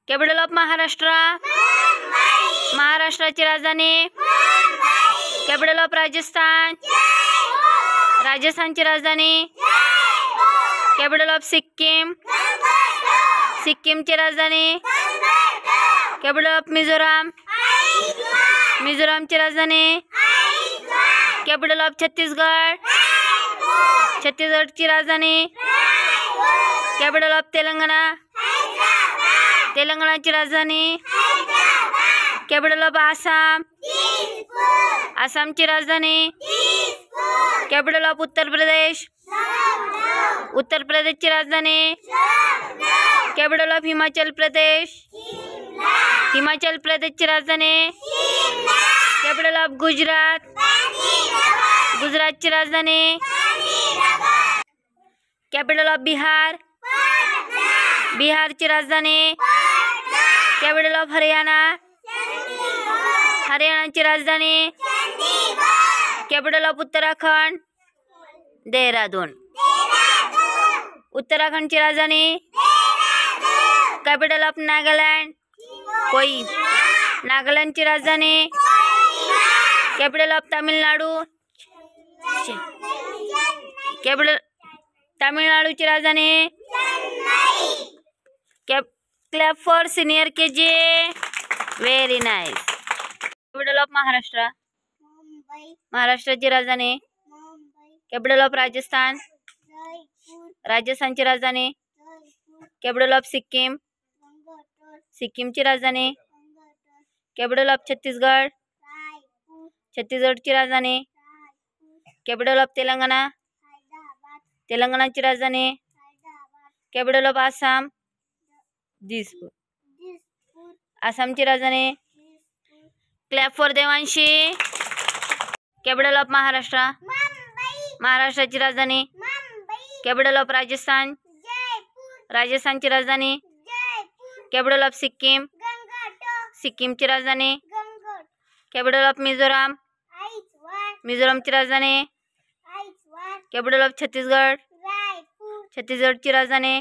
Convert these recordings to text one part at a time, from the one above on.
Capital of Maharashtra महाराष्ट्राची राजधानी capital of Rajasthan राजस्थानची राजधानी कॅपिटल ऑफ सिक्कीम सिक्कीमची राजधानी कॅपिटल ऑफ मिझोराम मिझोरामची राजधानी कॅपिटल ऑफ छत्तीसगड छत्तीसगडची राजधानी कॅपिटल ऑफ तेलंगणा तेलंगणाची राजधानी कॅपिटल ऑफ आसाम आसामची राजधानी कॅपिटल ऑफ उत्तर प्रदेश उत्तर प्रदेशची राजधानी कॅपिटल ऑफ हिमाचल प्रदेश हिमाचल प्रदेशची राजधानी कॅपिटल ऑफ गुजरात गुजरातची राजधानी कॅपिटल ऑफ बिहार बिहारची राजधानी कॅपिटल ऑफ हरियाणा हरियाणाची राजधानी कॅपिटल ऑफ उत्तराखंड देहरादून उत्तराखंडची राजधानी कॅपिटल ऑफ नागालँड कोई नागालँडची राजधानी कॅपिटल ऑफ तामिळनाडू कॅपिटल तामिळनाडूची राजधानी clap for senior KG very nice capital of Maharashtra महाराष्ट्राची राजधानी कॅपिटल ऑफ राजस्थान राजस्थानची राजधानी कॅपिटल ऑफ सिक्कीम सिक्कीमची राजधानी कॅपिटल ऑफ छत्तीसगड छत्तीसगडची राजधानी कॅपिटल ऑफ तेलंगणा तेलंगणाची राजधानी कॅपिटल ऑफ आसाम दिसपूर आसामची राजधानी clap for Devanshi capital of Maharashtra महाराष्ट्राची राजधानी कॅपिटल ऑफ राजस्थान राजस्थानची राजधानी कॅपिटल ऑफ सिक्कीम सिक्कीमची राजधानी कॅपिटल ऑफ मिझोराम मिझोरामची राजधानी कॅपिटल ऑफ छत्तीसगड छत्तीसगडची राजधानी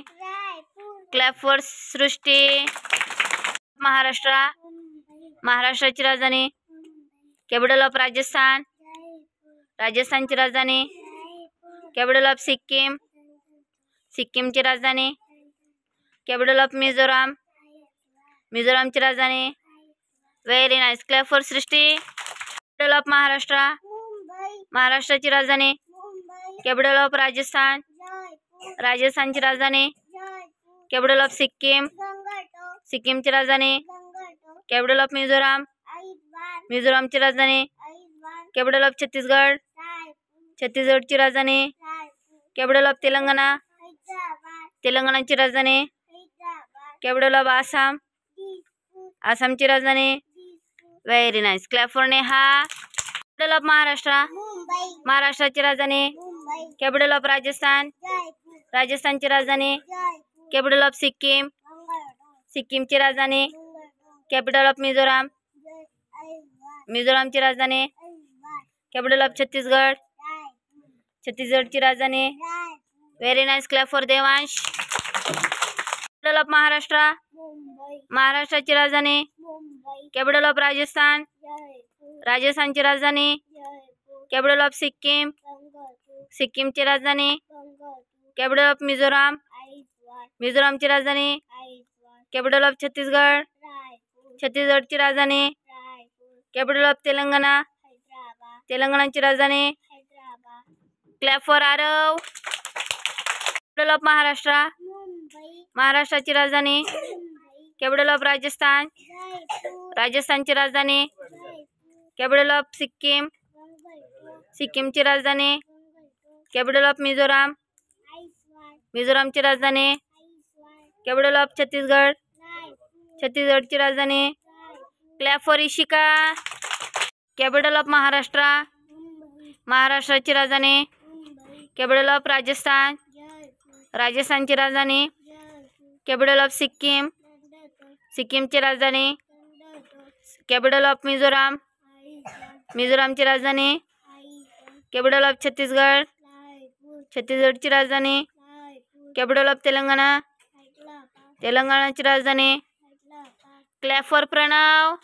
क्लॅप फॉर सृष्टी महाराष्ट्र महाराष्ट्राची राजधानी कॅपिटल ऑफ राजस्थान राजस्थानची राजधानी कॅपिटल ऑफ सिक्कीम सिक्कीमची राजधानी कॅपिटल ऑफ मिझोराम मिझोरामची राजधानी very nice clap for Srushti capital of Maharashtra महाराष्ट्राची राजधानी कॅपिटल ऑफ राजस्थान राजस्थानची राजधानी कॅपिटल ऑफ सिक्कीम सिक्कीमची राजधानी कॅपिटल ऑफ मिझोराम मिझोरामची राजधानी कॅपिटल ऑफ छत्तीसगड छत्तीसगडची राजधानी कॅपिटल ऑफ तेलंगणा तेलंगणाची राजधानी कॅपिटल ऑफ आसाम आसामची राजधानी very nice clap for Neha capital of Maharashtra महाराष्ट्राची राजधानी कॅपिटल ऑफ राजस्थान राजस्थानची राजधानी कॅपिटल ऑफ सिक्कीम सिक्कीमची राजधानी कॅपिटल ऑफ मिझोराम मिझोरामची राजधानी कॅपिटल ऑफ छत्तीसगड छत्तीसगडची राजधानी very nice clap for Devansh capital of Maharashtra महाराष्ट्राची राजधानी कॅपिटल ऑफ राजस्थान राजस्थानची राजधानी कॅपिटल ऑफ सिक्कीम सिक्कीमची राजधानी कॅपिटल ऑफ मिझोराम मिझोरामची राजधानी कॅपिटल ऑफ छत्तीसगड छत्तीसगडची राजधानी कॅपिटल ऑफ तेलंगणा तेलंगणाची राजधानी clap for Aarav capital of Maharashtra महाराष्ट्राची राजधानी कॅपिटल ऑफ राजस्थान राजस्थानची राजधानी कॅपिटल ऑफ सिक्कीम सिक्कीमची राजधानी कॅपिटल ऑफ मिझोराम मिझोरामची राजधानी कॅपिटल ऑफ छत्तीसगड छत्तीसगडची राजधानी clap for Ishika capital of Maharashtra महाराष्ट्राची राजधानी कॅपिटल ऑफ राजस्थान राजस्थानची राजधानी कॅपिटल ऑफ सिक्कीम सिक्कीमची राजधानी कॅपिटल ऑफ मिझोराम मिझोरामची राजधानी कॅपिटल ऑफ छत्तीसगड छत्तीसगडची राजधानी कॅपिटल ऑफ तेलंगणा तेलंगणाची राजधानी क्लॅप फॉर प्रणव.